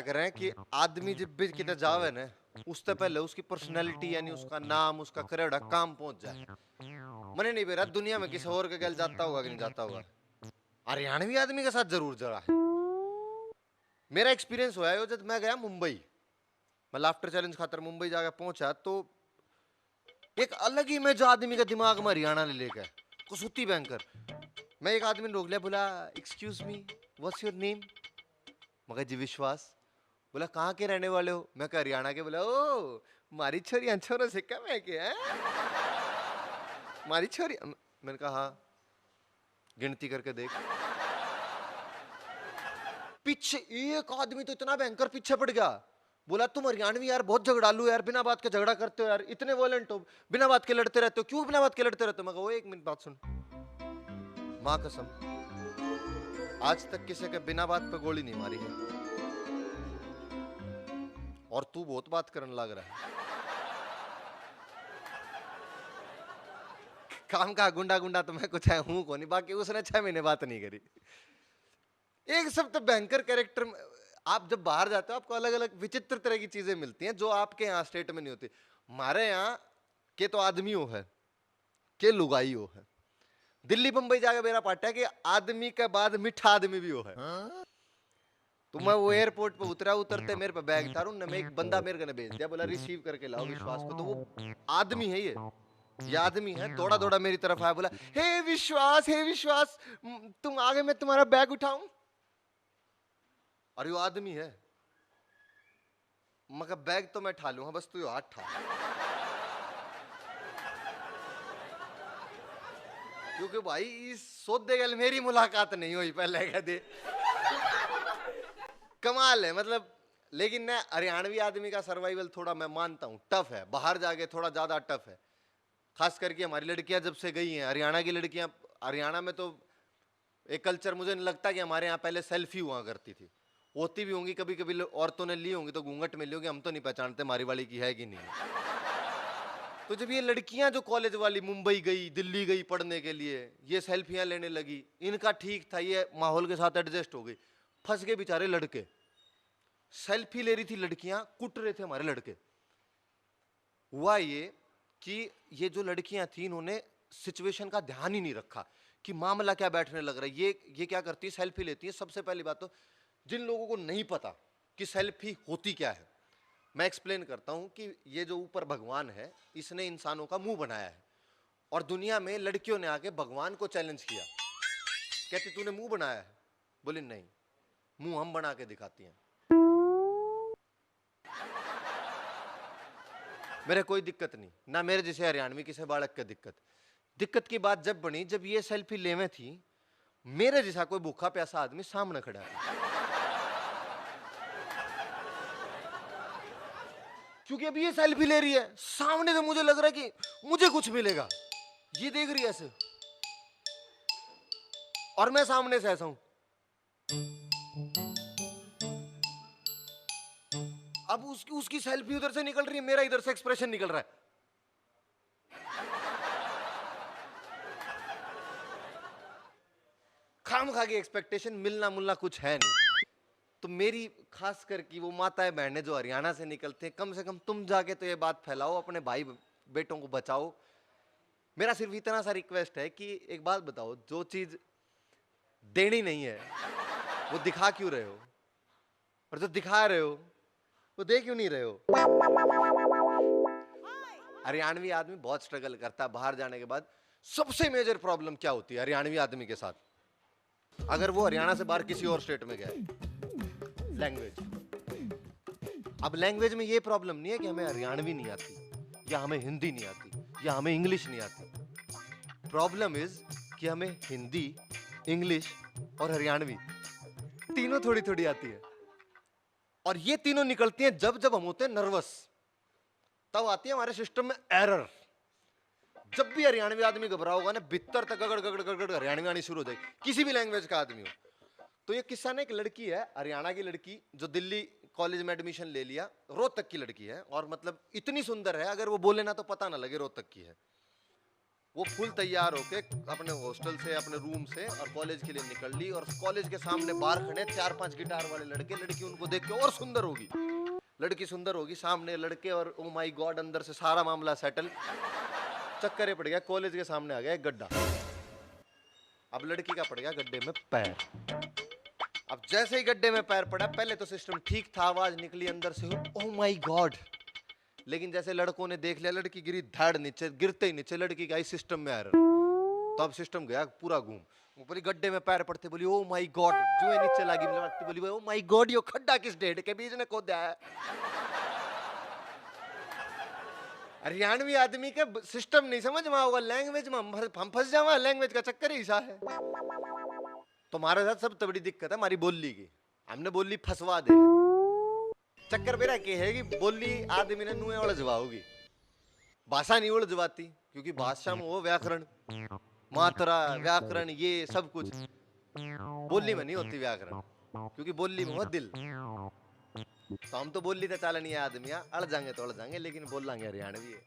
क्या करें कि आदमी जब भी किधर जावे ना, उससे पहले उसकी पर्सनैलिटी यानी उसका नाम, उसका करेड़ा काम पहुंच जाए। मने नहीं बेरा दुनिया में किसी और के गल जाता होगा कि नहीं जाता होगा, हरियाणवी आदमी के साथ जरूर जरा है। मेरा एक्सपीरियंस हुआ है जब मैं गया मुंबई, मैं लाफ्टर चैलेंज खातर मुंबई जाकर पहुंचा, तो एक अलग ही इमेज आदमी के दिमाग में हरियाणा ने लेकर कुसुती बैंकर। मैं एक आदमी ने रोक लिया, बोला excuse me, what's your name? मगर जी विश्वास। बोला कहाँ के रहने वाले हो? मैं कहा हरियाणा के। बोला ओ मारी छोरी अंछोरों से कम है क्या? मारी छोरी। मैंने कहा हाँ, गिनती करके देख। पीछे एक आदमी तो इतना भयंकर पीछे पड़ गया, बोला तुम हरियाणवी यार बहुत झगड़ालू यार, बिना बात के झगड़ा करते हो यार, इतने वॉयलेंट हो, बिना बात के लड़ते रहते हो, क्यों बिना बात के लड़ते रहते हो? मैं कहा एक मिनट बात सुन, माँ कसम आज तक किसी के बिना बात पे गोली नहीं मारी है, और तू बहुत बात करने लग रहा है। काम का गुंडा गुंडा तो मैं कुछ है हूं को नहीं, बाकी उसने 6 महीने बात नहीं करी। एक सब तो भयंकर कैरेक्टर। आप जब बाहर जाते हो आपको अलग अलग विचित्र तरह की चीजें मिलती हैं जो आपके यहाँ स्टेट में नहीं होती। हमारे यहाँ के तो आदमियों है के लुगाइयों है। दिल्ली बंबई जाके मेरा पाटा है कि आदमी के बाद मीठा आदमी भी हो है। तो मैं वो एयरपोर्ट पे उतरा, उतरते मेरे पे बैग था, उन्होंने एक बंदा मेरे को भेज दिया, बोला रिसीव करके लाओ विश्वास को। तो वो आदमी है, ये आदमी है, दौड़ा दौड़ा मेरी तरफ आया, बोला हे विश्वास तुम आगे मैं तुम्हारा बैग उठाऊं? और ये आदमी है। मगर बैग तो मैं ठा लूंगा, बस तू हाथ ठा। क्योंकि भाई इस सौदे गल मेरी मुलाकात नहीं हुई पहले कदे। कमाल है मतलब। लेकिन ना हरियाणवी आदमी का सर्वाइवल थोड़ा मैं मानता हूं टफ है, बाहर जाके थोड़ा ज्यादा टफ है। खास करके हमारी लड़कियां जब से गई हैं हरियाणा की लड़कियां, हरियाणा में तो एक कल्चर मुझे नहीं लगता कि हमारे यहाँ पहले सेल्फी हुआ करती थी, होती भी होंगी कभी कभी औरतों ने ली होंगी तो घूंघट में ली होगी, हम तो नहीं पहचानते हमारी वाली की है कि नहीं। तो जब ये लड़कियां जो कॉलेज वाली मुंबई गई दिल्ली गई पढ़ने के लिए, ये सेल्फियां लेने लगी, इनका ठीक था, ये माहौल के साथ एडजस्ट हो गई, फंस गए बेचारे लड़के। सेल्फी ले रही थी लड़कियां, कुट रहे थे हमारे लड़के। हुआ ये कि ये जो लड़कियां थी इन्होंने सिचुएशन का ध्यान ही नहीं रखा कि मामला क्या बैठने लग रहा है। ये क्या करती है, सेल्फी लेती है। सबसे पहली बात तो जिन लोगों को नहीं पता कि सेल्फी होती क्या है, मैं एक्सप्लेन करता हूं कि ये जो ऊपर भगवान है इसने इंसानों का मुंह बनाया है, और दुनिया में लड़कियों ने आके भगवान को चैलेंज किया, कहते तूने मुंह बनाया है? बोले नहीं, मुंह हम बना के दिखाती हैं। मेरे कोई दिक्कत नहीं ना, मेरे जैसे हरियाणवी किसी बालक का दिक्कत। दिक्कत की बात जब बनी जब ये सेल्फी लेवे थी, मेरे जैसा कोई भूखा प्यासा आदमी सामने खड़ा है। क्योंकि अभी ये सेल्फी ले रही है सामने, तो मुझे लग रहा है कि मुझे कुछ मिलेगा, ये देख रही है ऐसे, और मैं सामने से ऐसा हूं। अब उसकी उसकी सेल्फी उधर से निकल रही है, मेरा इधर से एक्सप्रेशन निकल रहा है। खाम खा की एक्सपेक्टेशन, मिलना मुलना कुछ है नहीं। तो मेरी खास करके वो माताएं बहनें जो हरियाणा से निकलते हैं, कम से कम तुम जाके तो ये बात फैलाओ, अपने भाई बेटों को बचाओ। मेरा सिर्फ इतना सा रिक्वेस्ट है कि एक बात बताओ, जो चीज देनी नहीं है वो दिखा क्यों रहे हो, और जो दिखा रहे हो वो दे क्यों नहीं रहे हो? हरियाणवी आदमी बहुत स्ट्रगल करता है बाहर जाने के बाद। सबसे मेजर प्रॉब्लम क्या होती है हरियाणवी आदमी के साथ, अगर वो हरियाणा से बाहर किसी और स्टेट में गया है? लैंग्वेज। अब लैंग्वेज में ये प्रॉब्लम नहीं है कि हमें हरियाणवी नहीं आती, या हमें हिंदी नहीं आती, या हमें इंग्लिश नहीं आती। प्रॉब्लम इज कि हमें हिंदी, इंग्लिश और हरियाणवी तीनों थोड़ी थोड़ी आती है, और ये तीनों निकलती हैं जब जब हम होते हैं नर्वस, तब आती है हमारे सिस्टम में एरर। जब भी हरियाणवी आदमी घबरा होगा ना, भीतर तक गगड़ गगड़ गगड़ हरियाणवी आनी शुरू हो जाएगी, किसी भी लैंग्वेज का आदमी हो। तो ये किस्सा ना, एक लड़की है हरियाणा की लड़की जो दिल्ली कॉलेज में एडमिशन ले लिया, रोहतक की लड़की है, और मतलब इतनी सुंदर है अगर वो बोले ना तो पता ना लगे रोहतक की है। वो फुल तैयार होके अपने हॉस्टल से अपने रूम से और कॉलेज के लिए निकल ली, और कॉलेज के सामने बाहर खड़े 4-5 गिटार वाले लड़के, लड़की उनको देख के और सुंदर होगी, लड़की सुंदर होगी, सामने लड़के, और ओ माय गॉड अंदर से सारा मामला सेटल। चक्कर ये पड़ गया, कॉलेज के सामने आ गया एक गड्ढा। अब लड़की का पड़ गया गड्ढे में पैर। अब जैसे ही गड्ढे में पैर पड़ा, पहले तो सिस्टम ठीक था, आवाज निकली अंदर से ओ माय गॉड, लेकिन जैसे लड़कों ने देख लिया लड़की गिरी धड़ नीचे, गिरते ही नीचे लड़की का सिस्टम में एरर। तो अब सिस्टम गया पूरा घूम। वो बोली गड्ढे में पैर पड़ते बोली ओ माय गॉड, जो है नीचे लगी लगती, बोली ओ माय गॉड यो खड्डा किस ढेड़ के बीच ने खोदा है। हरियाणवी आदमी के सिस्टम नहीं समझ में होगा, लैंग्वेज में हम फंस जावा, लैंग्वेज का चक्कर ही ऐसा है। तो हमारे साथ सब तो बड़ी दिक्कत है हमारी बोली की, हमने बोली फंसवा दे। चक्कर मेरा के है कि बोली आदमी ने नुए उलझवाओगी, भाषा नहीं उलझवाती, क्योंकि भाषा में वो व्याकरण, मात्रा, व्याकरण, ये सब कुछ बोली में नहीं होती व्याकरण, क्योंकि बोली में वो दिल। तो हम तो बोली तो चालनी आदमी अड़ जाएंगे तो अड़ जाएंगे, लेकिन बोल लांगे हरियाणवी है।